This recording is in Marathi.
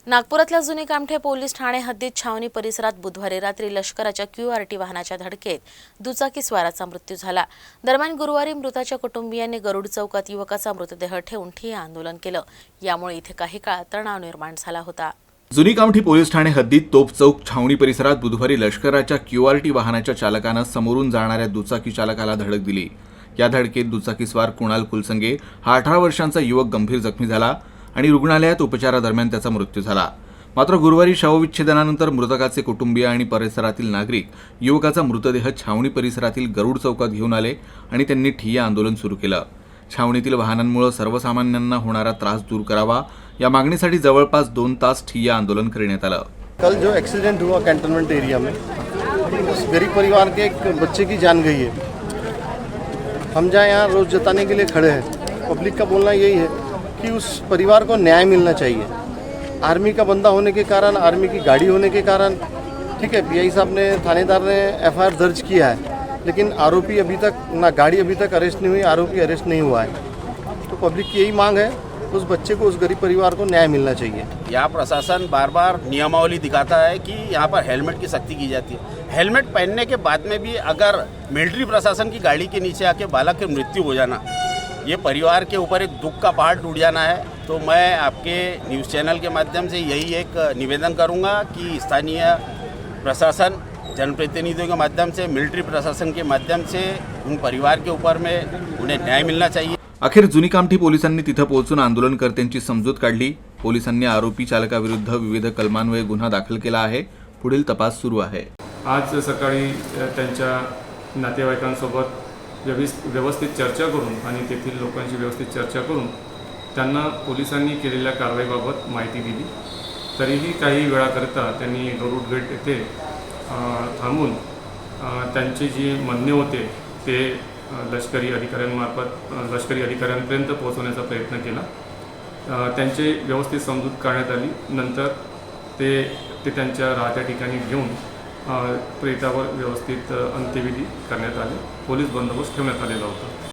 नागपुरातल्या जुनी कामठे पोलीस ठाणे हद्दीत छावणी परिसरात बुधवारी रात्री लष्कराच्या QRT वाहनाच्या धडकेत दुचाकी स्वाराचा मृत्यू झाला। दरम्यान गुरुवारी मृताच्या कुटुंबियांनी गरुड चौकात युवकाचा मृतदेह ठेवून ठिय्या आंदोलन केलं। यामुळे इथे काही काळ तणाव निर्माण झाला होता। जुनी कामठी पोलीस ठाणे हद्दीत तोप चौक छावणी परिसरात बुधवारी लष्कराच्या QRT वाहनाच्या चालकानं समोरून जाणाऱ्या दुचाकी चालकाला धडक दिली। या धडकेत दुचाकीस्वार कुणाल कुलसंगे हा 18 वर्षांचा युवक गंभीर जखमी झाला आणि रुग्णालयात उपचारादरम्यान त्याचा मृत्यू झाला। मात्र गुरुवारी शवविच्छेदनानंतर मृतकाचे कुटुंबीय आणि परिसरातील नागरिक युवकाचा मृतदेह छावणी परिसरातील गरुड चौकात घेऊन आले आणि त्यांनी ठिय्या आंदोलन सुरू केलं। छावणीतील वाहनांमुळे सर्वसामान्यांना होणारा त्रास दूर करावा या मागणीसाठी जवळपास 2 तास ठिय्या आंदोलन करण्यात आलं। कल जो एक्सीडेंट हुआ कैंटोनमेंट एरिया में, उस गरीब परिवार के एक बच्चे की जान गई है। हम जहाँ यहाँ रोज जताने के लिए खड़े हैं, पब्लिक का बोलना यही है कि उस परिवार को न्याय मिलना चाहिए। आर्मी का बंदा होने के कारण, आर्मी की गाड़ी होने के कारण, ठीक है, PI साहब ने, थानेदार ने FIR दर्ज किया है, लेकिन आरोपी अभी तक ना, गाड़ी अभी तक अरेस्ट नहीं हुई, आरोपी अरेस्ट नहीं हुआ है। तो पब्लिक की यही मांग है, उस बच्चे को, उस गरीब परिवार को न्याय मिलना चाहिए। यहाँ प्रशासन बार बार नियमावली दिखाता है कि यहाँ पर हेलमेट की सख्ती की जाती है। हेलमेट पहनने के बाद में भी अगर मिलिट्री प्रशासन की गाड़ी के नीचे आके बालक की मृत्यु हो जाना, ये परिवार के ऊपर एक दुख का पहाड़ टूट जाना है। तो मैं आपके न्यूज़ चैनल के माध्यम से यही एक निवेदन करूँगा कि स्थानीय प्रशासन, जनप्रतिनिधियों के माध्यम से, मिलिट्री प्रशासन के माध्यम से उन परिवार के ऊपर में उन्हें न्याय मिलना चाहिए। अखेर जुनी कामठी पोलिसांनी तिथं पोहोचून आंदोलनकर्त्यांची समजूत काढली। पोलिसांनी आरोपी चालकाविरुद्ध विविध कलमान्वये गुन्हा दाखल केला आहे। पुढील तपास सुरू आहे। आज सकाळी त्यांच्या नातेवाईकांसोबत व्यवस्थित चर्चा करून आणि तेथील लोकांशी व्यवस्थित चर्चा करून त्यांना पोलिसांनी केलेल्या कारवाईबाबत माहिती दिली। तरीही काही वेळाकरता त्यांनी गरुड गेट येथे थांबून त्यांचे जे म्हणणे होते ते लष्करी अधिकाऱ्यांपर्यंत पोहोचवण्याचा प्रयत्न केला। त्यांचे व्यवस्थित समजूत करण्यात आली। नंतर ते त्यांच्या राहत्या ठिकाणी घेऊन प्रेतावर व्यवस्थित अंत्यविधी करण्यात आले। पोलीस बंदोबस्त ठेवण्यात आलेला होता।